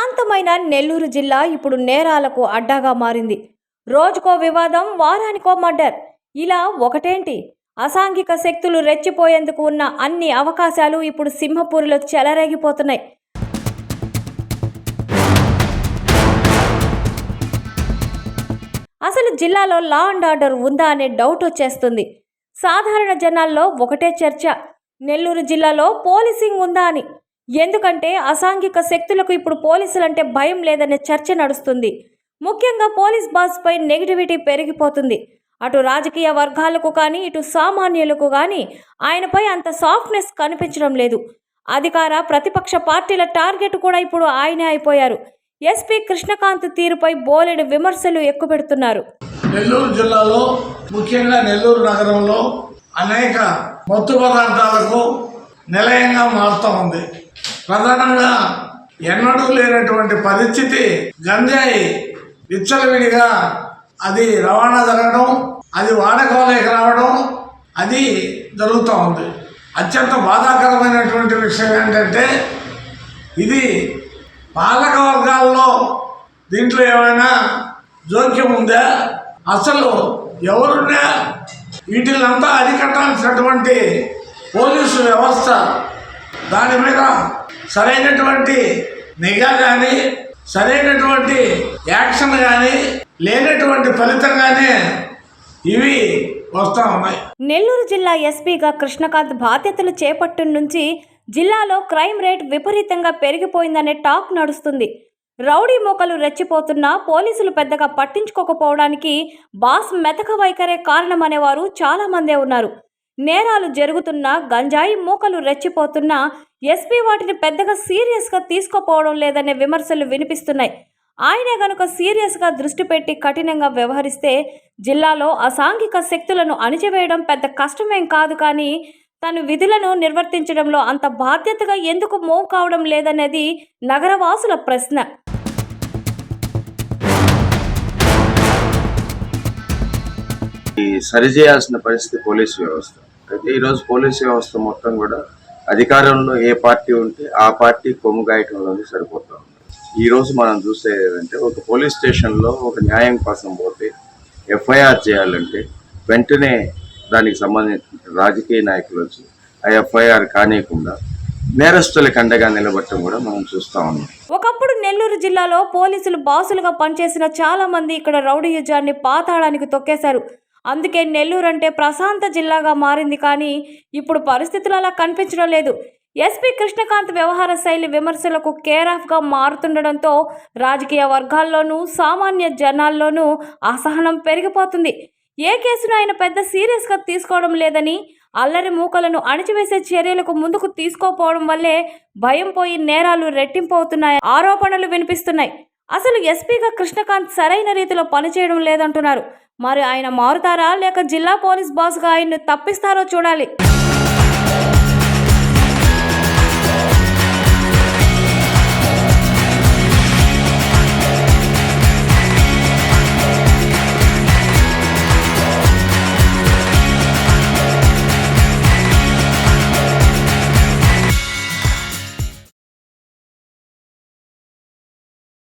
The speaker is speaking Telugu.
ప్రశాంతమైన నెల్లూరు జిల్లా ఇప్పుడు నేరాలకు అడ్డాగా మారింది. రోజుకో వివాదం, వారానికో మర్డర్. ఇలా ఒకటేంటి, అసాంఘిక శక్తులు రెచ్చిపోయేందుకు ఉన్న అన్ని అవకాశాలు ఇప్పుడు సింహపూరిలో చెలరేగిపోతున్నాయి. అసలు జిల్లాలో లా అండ్ ఆర్డర్ ఉందా అనే డౌట్ వచ్చేస్తుంది. సాధారణ జనాల్లో ఒకటే చర్చ, నెల్లూరు జిల్లాలో పోలీసింగ్ ఉందా అని. ఎందుకంటే అసాంఘిక శక్తులకు ఇప్పుడు పోలీసులంటే భయం లేదనే చర్చ నడుస్తుంది. ముఖ్యంగా పోలీస్ బాస్పై నెగిటివిటీ పెరిగిపోతుంది. అటు రాజకీయ వర్గాలకు కానీ ఇటు సామాన్యులకు కానీ ఆయనపై అంత సాఫ్ట్నెస్ కనిపించడం లేదు. అధికార ప్రతిపక్ష పార్టీల టార్గెట్ కూడా ఇప్పుడు ఆయనే అయిపోయారు. ఎస్పీ కృష్ణకాంత్ తీరుపై బోలెడు విమర్శలు ఎక్కుపెడుతున్నారు. నెల్లూరు జిల్లాలో ముఖ్యంగా నెల్లూరు నగరంలో అనేక మత్తు పదార్థాలకు నిలయంగా మారుతూ ఉంది. ప్రధానంగా ఎన్నడూ లేనటువంటి పరిస్థితి గంజాయి విచ్చలవిడిగా అది రవాణా జరగడం, అది వాడకంలోకి రావడం అది జరుగుతూ ఉంది. అత్యంత బాధాకరమైనటువంటి విషయం ఏంటంటే ఇది పాలక వర్గాల్లో దీంట్లో ఏమైనా జోక్యం ఉందా, అసలు ఎవరున్నా వీటిలంతా అరికట్టాల్సినటువంటి పోలీసు వ్యవస్థ దాని మీద సరైనటువంటి నిఘా కానీ సరైనటువంటి యాక్షన్ కానీ లేనటువంటి ఫలితంగానే ఇవి వస్తూ ఉన్నాయి. నెల్లూరు జిల్లా ఎస్పీగా కృష్ణకాంత్ బాధ్యతలు చేపట్టిన నుంచి జిల్లాలో క్రైమ్ రేట్ విపరీతంగా పెరిగిపోయిందనే టాక్ నడుస్తుంది. రౌడీ మూకలు రెచ్చిపోతున్నా పోలీసులు పెద్దగా పట్టించుకోకపోవడానికి బాస్ మెతక వైఖరే కారణమనేవారు చాలామందే ఉన్నారు. నేరాలు జరుగుతున్నా, గంజాయి మూకలు రెచ్చిపోతున్నా ఎస్పీ వాటిని పెద్దగా సీరియస్గా తీసుకోపోవడం లేదనే విమర్శలు వినిపిస్తున్నాయి. ఆయనే గనుక సీరియస్గా దృష్టి పెట్టి కఠినంగా వ్యవహరిస్తే జిల్లాలో అసాంఘిక శక్తులను అణిచివేయడం పెద్ద కష్టమేం కాదు. కానీ తను విధులను నిర్వర్తించడంలో అంత బాధ్యతగా ఎందుకు మూవ్ కావడం లేదనేది నగరవాసుల ప్రశ్న. సరిచేయాల్సిన పరిస్థితి పోలీసు వ్యవస్థ. అయితే ఈరోజు పోలీసు వ్యవస్థ మొత్తం కూడా అధికారంలో ఏ పార్టీ ఉంటే ఆ పార్టీ కొమ్ము గాయటంలోనే సరిపోతా ఉంది. ఈరోజు మనం చూసేదంటే ఒక పోలీస్ స్టేషన్లో ఒక న్యాయం కోసం పోతే ఎఫ్ఐఆర్ చేయాలంటే వెంటనే దానికి సంబంధించిన రాజకీయ నాయకులు వచ్చి ఆ ఎఫ్ఐఆర్ కానియకుండా నేరస్తులకు అండగా నిలబడటం కూడా మనం చూస్తా ఉన్నాం. ఒకప్పుడు నెల్లూరు జిల్లాలో పోలీసులు బాసులుగా పనిచేసిన చాలా మంది ఇక్కడ రౌడీయుజాన్ని పాతాళానికి తొక్కేశారు. అందుకే నెల్లూరు అంటే ప్రశాంత జిల్లాగా మారింది. కానీ ఇప్పుడు పరిస్థితులు అలా కనిపించడం లేదు. ఎస్పీ కృష్ణకాంత్ వ్యవహార శైలి విమర్శలకు కేరాఫ్గా మారుతుండడంతో రాజకీయ వర్గాల్లోనూ సామాన్య జనాల్లోనూ అసహనం పెరిగిపోతుంది. ఏ కేసును ఆయన పెద్ద సీరియస్గా తీసుకోవడం లేదని, అల్లరి మూకలను అణిచివేసే చర్యలకు ముందుకు తీసుకోపోవడం వల్లే భయం పోయి నేరాలు రెట్టింపవుతున్నాయి ఆరోపణలు వినిపిస్తున్నాయి. అసలు ఎస్పీగా కృష్ణకాంత్ సరైన రీతిలో పనిచేయడం లేదంటున్నారు. మరి ఆయన మారుతారా లేక జిల్లా పోలీస్ బాస్గా ఆయన్ను తప్పిస్తారో చూడాలి.